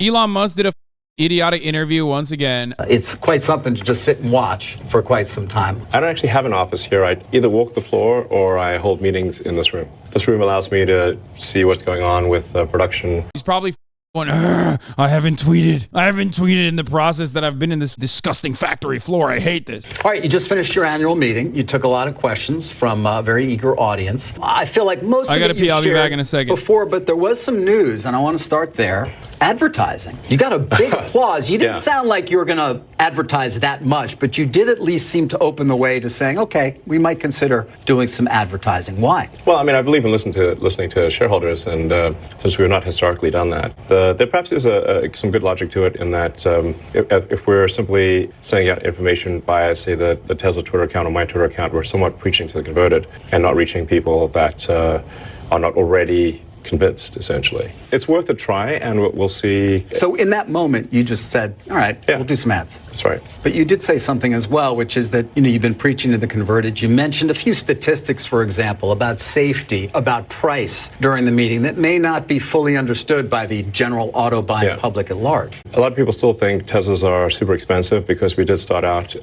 Elon Musk did a idiotic interview once again. It's quite something to just sit and watch for quite some time. I don't actually have an office here. I either walk the floor or I hold meetings in this room. This room allows me to see what's going on with production. He's probably going, I haven't tweeted in the process that I've been in this disgusting factory floor. I hate this. All right, you just finished your annual meeting. You took a lot of questions from a very eager audience. I feel like most of it you I'll be back shared in a second. before, but there was some news, and I want to start there. Advertising. You got a big applause. You didn't sound like you were going to advertise that much, but you did at least seem to open the way to saying, okay, we might consider doing some advertising. Why? Well, I mean, I believe in listening to shareholders, and since we've not historically done that, there perhaps is some good logic to it in that if we're simply sending out information via, say, the Tesla Twitter account or my Twitter account, we're somewhat preaching to the converted and not reaching people that are not already convinced, essentially. It's worth a try, and we'll see. So in that moment, you just said, all right, we'll do some ads. That's right. But you did say something as well, which is that, you've been preaching to the converted. You mentioned a few statistics, for example, about safety, about price during the meeting that may not be fully understood by the general auto buying public at large. A lot of people still think Teslas are super expensive because we did start out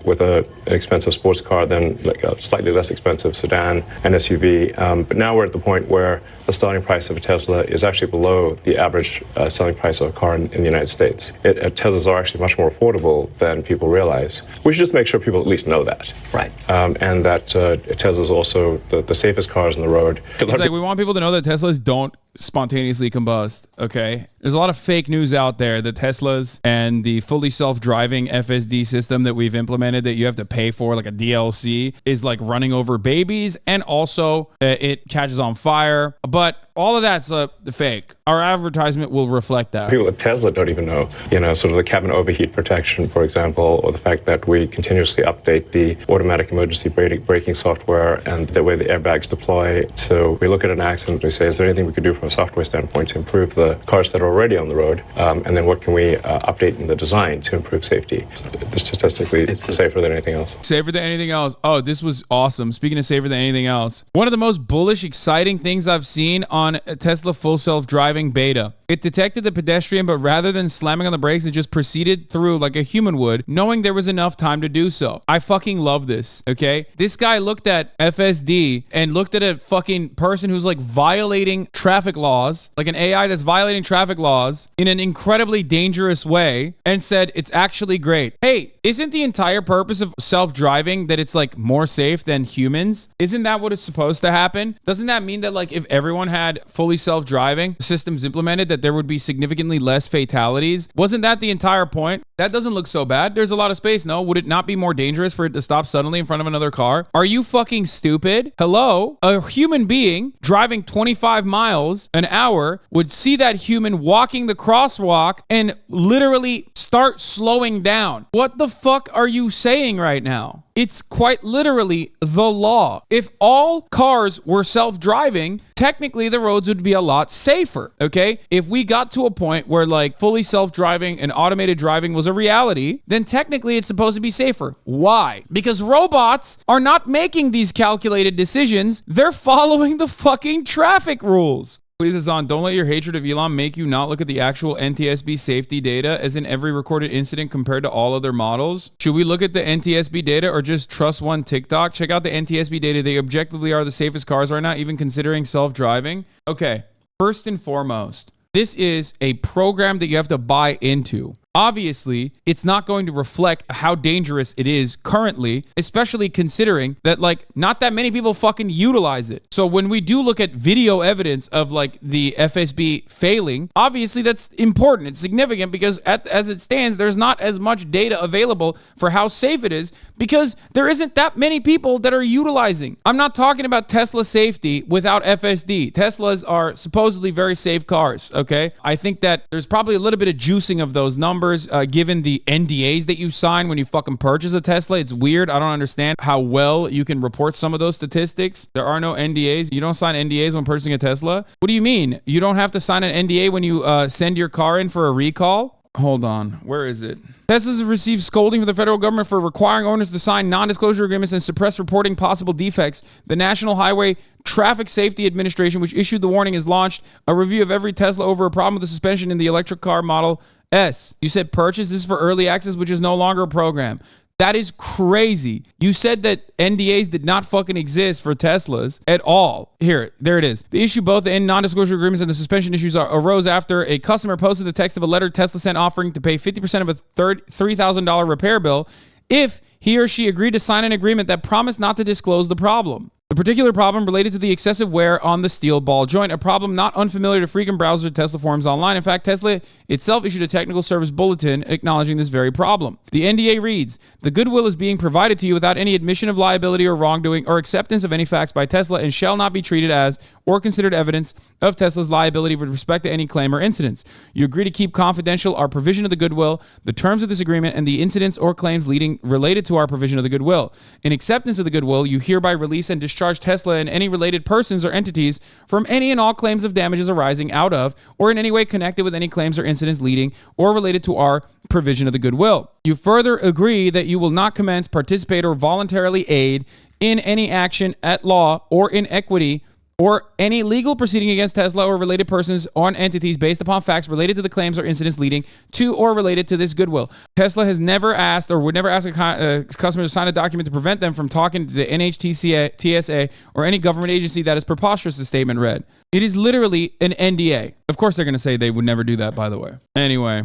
with an expensive sports car, then like a slightly less expensive sedan and SUV. But now we're at the point where the starting price of a Tesla is actually below the average selling price of a car in the United States. Teslas are actually much more affordable than people realize. We should just make sure people at least know that. Right. And that Tesla is also the safest cars on the road. It's like we want people to know that Teslas don't spontaneously combust, okay? There's a lot of fake news out there that Teslas and the fully self-driving FSD system that we've implemented that you have to pay for, like a DLC, is like running over babies, and also it catches on fire. But all of that's fake. Our advertisement will reflect that. People at Tesla don't even know, sort of the cabin overheat protection, for example, or the fact that we continuously update the automatic emergency braking software and the way the airbags deploy. So we look at an accident and we say, is there anything we could do from a software standpoint to improve the cars that are already on the road? And then what can we update in the design to improve safety? It's statistically safer than anything else. Safer than anything else. Oh, this was awesome. Speaking of safer than anything else, one of the most bullish, exciting things I've seen on Tesla full self-driving beta. It detected the pedestrian, but rather than slamming on the brakes, it just proceeded through like a human would, knowing there was enough time to do so. I fucking love this, okay? This guy looked at FSD and looked at a fucking person who's like violating traffic laws, like an AI that's violating traffic laws in an incredibly dangerous way, and said, it's actually great. Hey, isn't the entire purpose of self-driving that it's like more safe than humans? Isn't that what is supposed to happen? Doesn't that mean that like if everyone had fully self-driving systems implemented, that there would be significantly less fatalities? Wasn't that the entire point? That doesn't look so bad. There's a lot of space. No, would it not be more dangerous for it to stop suddenly in front of another car? Are you fucking stupid? Hello? A human being driving 25 miles an hour would see that human walking the crosswalk and literally start slowing down. What the fuck are you saying right now? It's quite literally the law. If all cars were self-driving, technically the roads would be a lot safer, okay? If we got to a point where like fully self-driving and automated driving was a reality, then technically it's supposed to be safer. Why? Because robots are not making these calculated decisions. They're following the fucking traffic rules. Please, Hasan, don't let your hatred of Elon make you not look at the actual NTSB safety data as in every recorded incident compared to all other models. Should we look at the NTSB data or just trust one TikTok? Check out the NTSB data. They objectively are the safest cars right now, even considering self-driving. Okay, first and foremost, this is a program that you have to buy into. Obviously, it's not going to reflect how dangerous it is currently, especially considering that like not that many people fucking utilize it. So when we do look at video evidence of like the FSB failing, obviously that's important. It's significant because as it stands, there's not as much data available for how safe it is because there isn't that many people that are utilizing. I'm not talking about Tesla safety without FSD. Teslas are supposedly very safe cars, okay? I think that there's probably a little bit of juicing of those numbers. Given the NDAs that you sign when you fucking purchase a Tesla. It's weird. I don't understand how well you can report some of those statistics. There are no NDAs. You don't sign NDAs when purchasing a Tesla. What do you mean? You don't have to sign an NDA when you send your car in for a recall? Hold on. Where is it? Teslas have received scolding from the federal government for requiring owners to sign non-disclosure agreements and suppress reporting possible defects. The National Highway Traffic Safety Administration, which issued the warning, has launched a review of every Tesla over a problem with the suspension in the electric car Model S. You said purchase this for early access, which is no longer a program. That is crazy. You said that NDAs did not fucking exist for Teslas at all. Here, there it is. The issue, both the non-disclosure agreements and the suspension issues, arose after a customer posted the text of a letter Tesla sent offering to pay 50% of a $3,000 repair bill if he or she agreed to sign an agreement that promised not to disclose the problem. The particular problem related to the excessive wear on the steel ball joint, a problem not unfamiliar to frequent browsers of Tesla forums online. In fact, Tesla itself issued a technical service bulletin acknowledging this very problem. The NDA reads, the goodwill is being provided to you without any admission of liability or wrongdoing or acceptance of any facts by Tesla and shall not be treated as or considered evidence of Tesla's liability with respect to any claim or incidents. You agree to keep confidential our provision of the goodwill, the terms of this agreement, and the incidents or claims related to our provision of the goodwill. In acceptance of the goodwill, you hereby release and discharge Tesla and any related persons or entities from any and all claims of damages arising out of or in any way connected with any claims or incidents leading or related to our provision of the goodwill. You further agree that you will not commence, participate, or voluntarily aid in any action at law or in equity or any legal proceeding against Tesla or related persons or entities based upon facts related to the claims or incidents leading to or related to this goodwill. Tesla has never asked or would never ask a customer to sign a document to prevent them from talking to the NHTSA, TSA, or any government agency that is preposterous, the statement read. It is literally an NDA. Of course, they're going to say they would never do that, by the way. Anyway.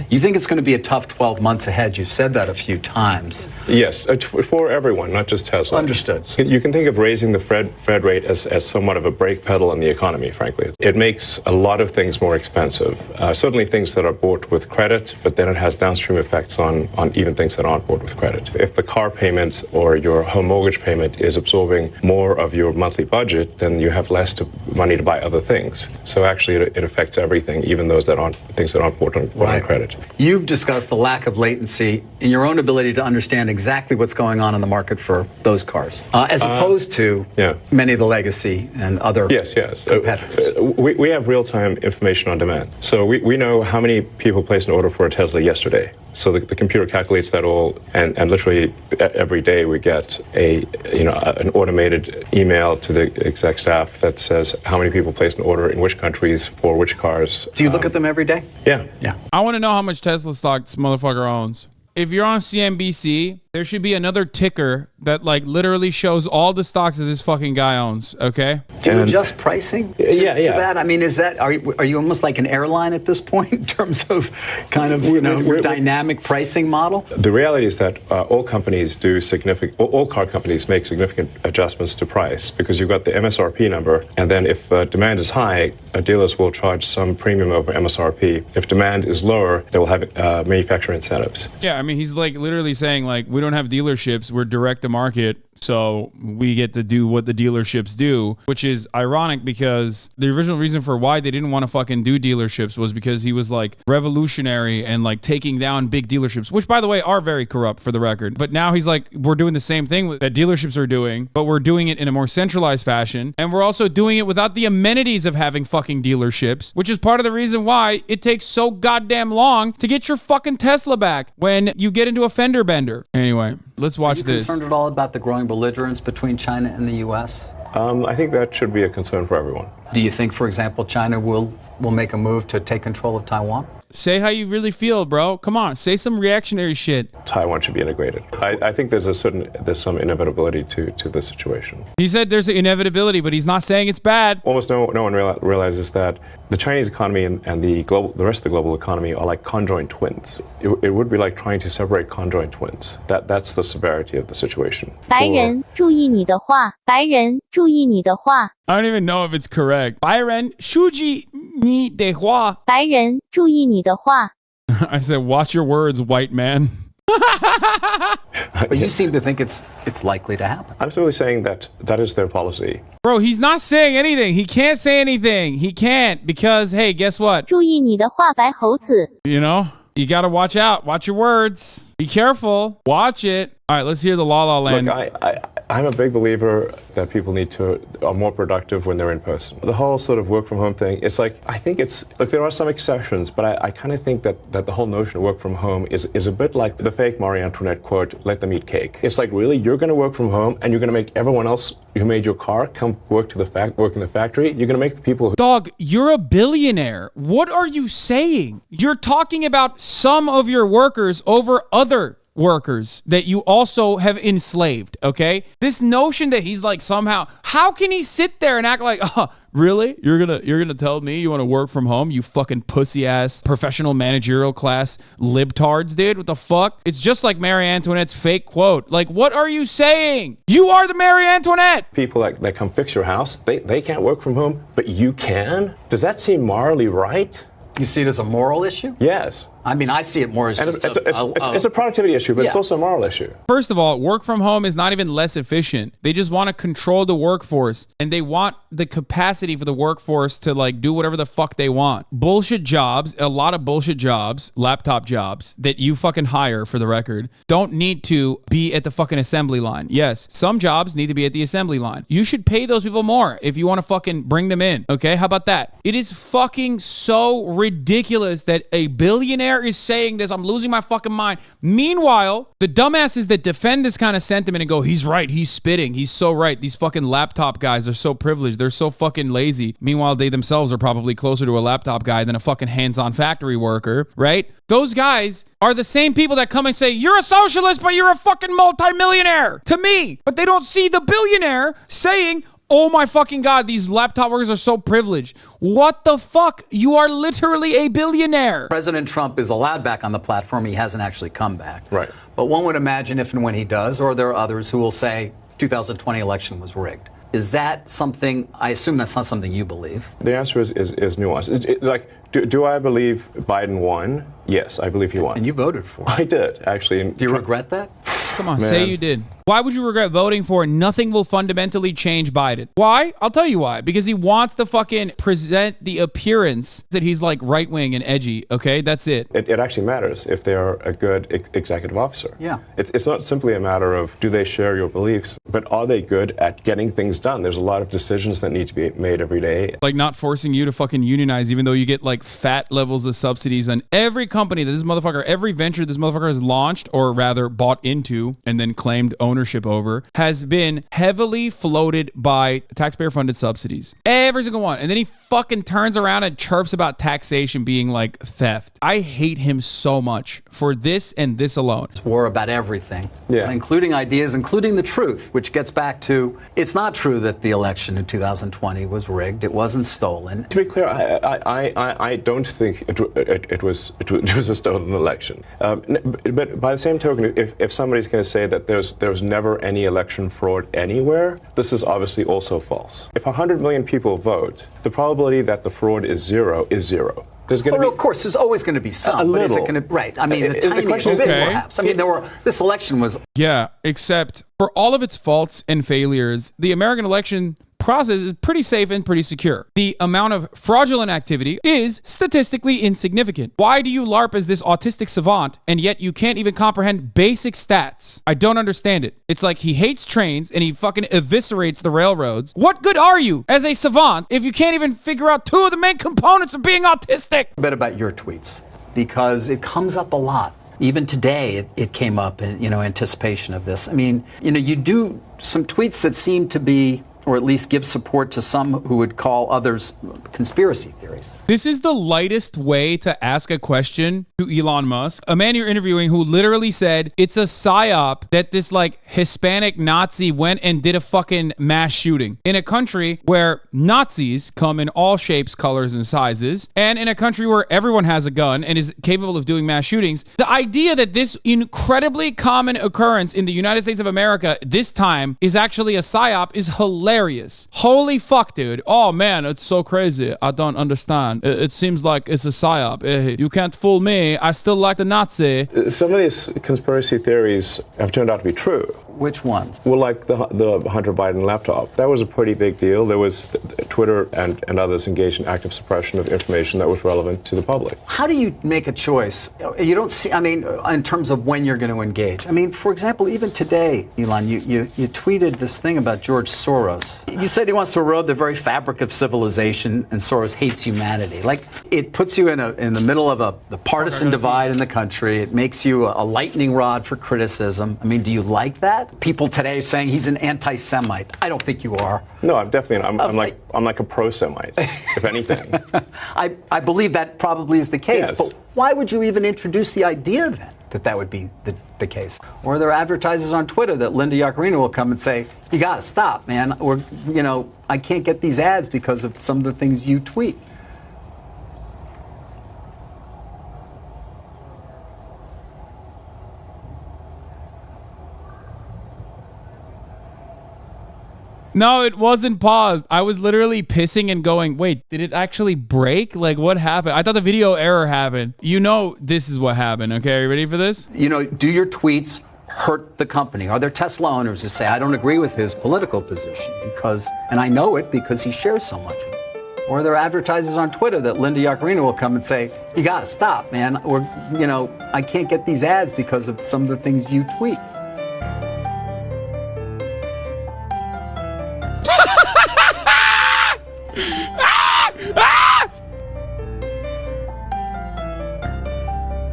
You think it's going to be a tough 12 months ahead? You've said that a few times. Yes, for everyone, not just Tesla. Understood. So you can think of raising the Fed rate as somewhat of a brake pedal in the economy, frankly. It makes a lot of things more expensive. Certainly things that are bought with credit, but then it has downstream effects on even things that aren't bought with credit. If the car payment or your home mortgage payment is absorbing more of your monthly budget, then you have less money to buy other things. So actually it affects everything, even those that aren't things that aren't bought on credit. You've discussed the lack of latency in your own ability to understand exactly what's going on in the market for those cars, as opposed to many of the legacy and other competitors. We have real-time information on demand. So we know how many people placed an order for a Tesla yesterday. So the computer calculates that all, and literally every day we get an automated email to the exec staff that says how many people placed an order in which countries for which cars. Do you look at them every day? Yeah. I want to know how much Tesla stock this motherfucker owns. If you're on CNBC, there should be another ticker that like literally shows all the stocks that this fucking guy owns. Okay. Do you adjust pricing to that? I mean, are you almost like an airline at this point in terms of kind of dynamic pricing model? The reality is that all car companies make significant adjustments to price because you've got the MSRP number, and then if demand is high, dealers will charge some premium over MSRP. If demand is lower, they will have manufacturer incentives. Yeah, I mean, he's like literally saying like, we don't have dealerships, we're direct to market, so we get to do what the dealerships do, which is ironic because the original reason for why they didn't want to fucking do dealerships was because he was like revolutionary and like taking down big dealerships, which by the way are very corrupt for the record. But now he's like, we're doing the same thing that dealerships are doing, but we're doing it in a more centralized fashion. And we're also doing it without the amenities of having fucking dealerships, which is part of the reason why it takes so goddamn long to get your fucking Tesla back when you get into a fender bender. Anyway, let's watch this. Are you concerned at all about the growing belligerence between China and the U.S.? I think that should be a concern for everyone. Do you think, for example, China will make a move to take control of Taiwan? Say how you really feel, bro. Come on, say some reactionary shit. Taiwan should be integrated. I think there's some inevitability to this situation. He said there's an inevitability, but he's not saying it's bad. Almost no one realizes that the Chinese economy and the rest of the global economy are like conjoined twins. It would be like trying to separate conjoined twins. That's the severity of the situation. 白人注意你的话，白人注意你的话。 I don't even know if it's correct. 白人注意你的话。白人注意你的话。 I said, watch your words, white man. But you seem to think it's likely to happen. I'm simply saying that is their policy. Bro, he's not saying anything. He can't say anything. He can't because, hey, guess what? 注意你的话，白猴子。 You know, you got to watch out. Watch your words. Be careful. Watch it. All right, let's hear the La La Land. Look, I'm a big believer that people are more productive when they're in person. The whole sort of work from home thing, it's like, I think look, there are some exceptions, but I kind of think that the whole notion of work from home is a bit like the fake Marie Antoinette quote, let them eat cake. It's like, really, you're going to work from home and you're going to make everyone else who made your car come work in the factory? You're going to make the people who... Dog, you're a billionaire. What are you saying? You're talking about some of your workers over other workers that you also have enslaved, okay? This notion that he's like somehow, how can he sit there and act like, oh, really? You're gonna tell me you want to work from home, you fucking pussy ass professional managerial class libtards, dude? What the fuck? It's just like Marie Antoinette's fake quote. Like, what are you saying? You are the Marie Antoinette. People that come fix your house, they can't work from home, but you can? Does that seem morally right? You see it as a moral issue? Yes. I mean, I see it more as just it's a productivity issue, but it's also a moral issue. First of all, work from home is not even less efficient. They just want to control the workforce, and they want the capacity for the workforce to like do whatever the fuck they want. Bullshit jobs, a lot of bullshit jobs, laptop jobs that you fucking hire, for the record, don't need to be at the fucking assembly line. Yes, some jobs need to be at the assembly line. You should pay those people more if you want to fucking bring them in. Okay, how about that? It is fucking so ridiculous that a billionaire is saying this. I'm losing my fucking mind. Meanwhile, the dumbasses that defend this kind of sentiment and go, he's right, he's spitting, he's so right. These fucking laptop guys are so privileged. They're so fucking lazy. Meanwhile, they themselves are probably closer to a laptop guy than a fucking hands-on factory worker, right? Those guys are the same people that come and say, you're a socialist, but you're a fucking multimillionaire to me. But they don't see the billionaire saying, oh my fucking God, these laptop workers are so privileged. What the fuck? You are literally a billionaire. President Trump is allowed back on the platform. He hasn't actually come back. Right. But one would imagine if and when he does, or there are others who will say 2020 election was rigged. Is that something, I assume that's not something you believe? The answer is nuanced. Do I believe Biden won? Yes, I believe he won. And you voted for him. I did, actually. Do you regret that? Come on, say you did. Why would you regret voting for nothing will fundamentally change Biden? Why? I'll tell you why. Because he wants to fucking present the appearance that he's like right-wing and edgy, okay? That's it. It actually matters if they are a good executive officer. Yeah. It's not simply a matter of do they share your beliefs, but are they good at getting things done? There's a lot of decisions that need to be made every day. Like not forcing you to fucking unionize, even though you get like fat levels of subsidies on every company that this motherfucker, every venture this motherfucker has launched, or rather bought into and then claimed ownership over, has been heavily floated by taxpayer-funded subsidies. Every single one. And then he fucking turns around and chirps about taxation being like theft. I hate him so much for this and this alone. It's war about everything, yeah, including ideas, including the truth, which gets back to, it's not true that the election in 2020 was rigged. It wasn't stolen. To be clear, I don't think it was a stolen election. But by the same token, if somebody's going to say that there was never any election fraud anywhere, this is obviously also false. If 100 million people vote, the probability that the fraud is zero is zero. There's going to be, of course, there's always going to be some. But is it going to, right? I mean, the tiniest bit, perhaps. I mean, this election was. Yeah, except for all of its faults and failures, the American election process is pretty safe and pretty secure. The amount of fraudulent activity is statistically insignificant. Why do you LARP as this autistic savant and yet you can't even comprehend basic stats? I don't understand it. It's like he hates trains and he fucking eviscerates the railroads. What good are you as a savant if you can't even figure out two of the main components of being autistic? A bit about your tweets, because it comes up a lot. Even today, it came up in, anticipation of this. I mean, you do some tweets that seem to be, or at least give support to some who would call others conspiracy theories. This is the lightest way to ask a question to Elon Musk, a man you're interviewing who literally said it's a psyop that this like Hispanic Nazi went and did a fucking mass shooting in a country where Nazis come in all shapes, colors, and sizes, and in a country where everyone has a gun and is capable of doing mass shootings. The idea that this incredibly common occurrence in the United States of America this time is actually a psyop is hilarious. Holy fuck, dude. Oh man, it's so crazy. I don't understand. It seems like it's a psyop. You can't fool me. I still like the Nazi. Some of these conspiracy theories have turned out to be true. Which ones? Well, like the Hunter Biden laptop. That was a pretty big deal. There was Twitter and others engaged in active suppression of information that was relevant to the public. How do you make a choice? You don't see, I mean, in terms of when you're going to engage. I mean, for example, even today, Elon, you tweeted this thing about George Soros. You said he wants to erode the very fabric of civilization, and Soros hates humanity. Like, it puts you in the middle of the partisan divide in the country. It makes you a lightning rod for criticism. I mean, do you like that? People today saying he's an anti-Semite. I don't think you are. No, I'm definitely. I'm like a pro-Semite, if anything. I believe that probably is the case. Yes. But why would you even introduce the idea then that would be the case? Or there are advertisers on Twitter that Linda Yaccarino will come and say, "You got to stop, man. Or I can't get these ads because of some of the things you tweet." No, it wasn't paused. I was literally pissing and going, wait, did it actually break? Like, what happened? I thought the video error happened. This is what happened, okay? Are you ready for this? Do your tweets hurt the company? Are there Tesla owners who say, I don't agree with his political position and I know it because he shares so much of it? Or are there advertisers on Twitter that Linda Yaccarino will come and say, "You got to stop, man. Or, I can't get these ads because of some of the things you tweet."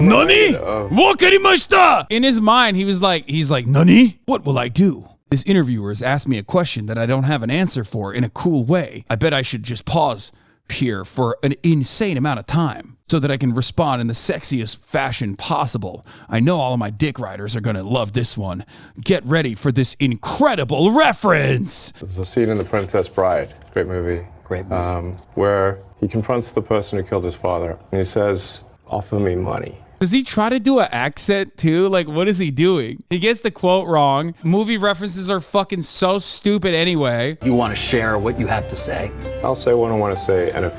Nani? Wakarimashita! In his mind, he's like, Nani? What will I do? This interviewer has asked me a question that I don't have an answer for in a cool way. I bet I should just pause here for an insane amount of time so that I can respond in the sexiest fashion possible. I know all of my dick riders are going to love this one. Get ready for this incredible reference. There's a scene in The Princess Bride, great movie. Great movie. Where he confronts the person who killed his father and he says, "Offer me money." Does he try to do an accent too? Like, what is he doing? He gets the quote wrong. Movie references are fucking so stupid anyway. You want to share what you have to say. I'll say what I want to say, and if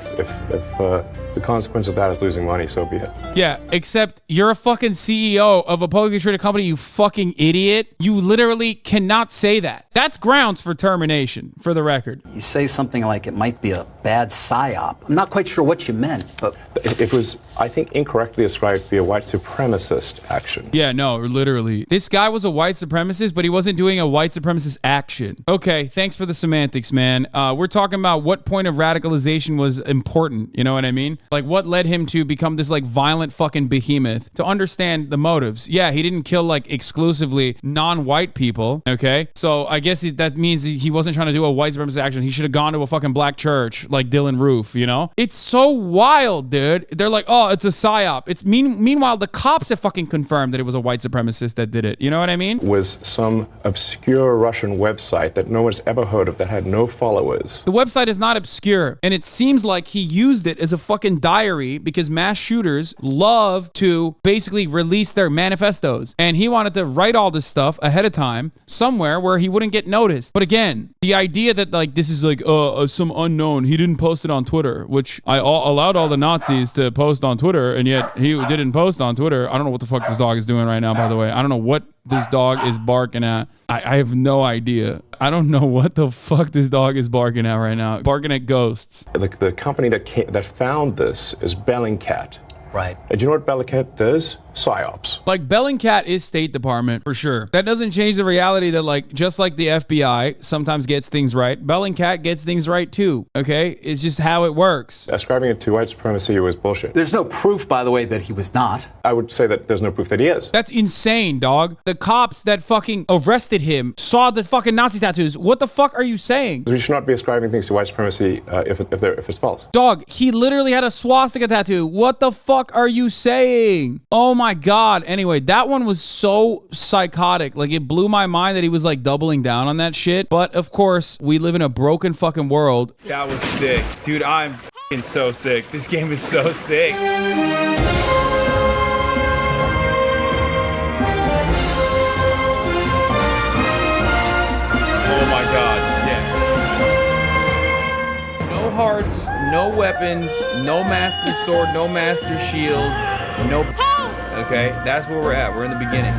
the consequence of that is losing money, so be it. Yeah, except you're a fucking CEO of a publicly traded company, you fucking idiot. You literally cannot say that. That's grounds for termination, for the record. You say something like it might be a bad psyop. I'm not quite sure what you meant, but it was, I think, incorrectly ascribed to be a white supremacist action. Yeah, no, literally. This guy was a white supremacist, but he wasn't doing a white supremacist action. Okay, thanks for the semantics, man. We're talking about what point of radicalization was important, you know what I mean? Like, what led him to become this, like, violent fucking behemoth? To understand the motives. Yeah, he didn't kill, like, exclusively non-white people, okay? So I guess that means he wasn't trying to do a white supremacist action. He should have gone to a fucking black church, like Dylan Roof, you know? It's so wild, dude. They're like, oh, it's a psyop. It's meanwhile, the cops have fucking confirmed that it was a white supremacist that did it. You know what I mean? Was some obscure Russian website that no one's ever heard of that had no followers. The website is not obscure, and it seems like he used it as a fucking diary because mass shooters love to basically release their manifestos, and he wanted to write all this stuff ahead of time somewhere where he wouldn't get noticed. But again, the idea that like this is like some unknown, he didn't post it on Twitter, which I allowed all the Nazis to post on Twitter, and yet he didn't post on Twitter. I don't know what the fuck this dog is doing right now, by the way. I don't know what this dog is barking at. I have no idea. I don't know what the fuck this dog is barking at right now. Barking at ghosts. The company that found this is Bellingcat. Right. And do you know what Bellingcat does? PsyOps. Like, Bellingcat is State Department, for sure. That doesn't change the reality that, like, just like the FBI sometimes gets things right, Bellingcat gets things right too, okay? It's just how it works. Ascribing it to white supremacy was bullshit. There's no proof, by the way, that he was not. I would say that there's no proof that he is. That's insane, dog. The cops that fucking arrested him saw the fucking Nazi tattoos. What the fuck are you saying? We should not be ascribing things to white supremacy if it's false. Dog, he literally had a swastika tattoo. What the fuck are you saying? Oh my God. Anyway, that one was so psychotic. Like, it blew my mind that he was like doubling down on that shit. But of course, we live in a broken fucking world. That was sick. Dude, I'm fucking so sick. This game is so sick. Oh my God. Yeah. No hearts, no weapons, no master sword, no master shield, no... Okay, that's where we're at. We're in the beginning.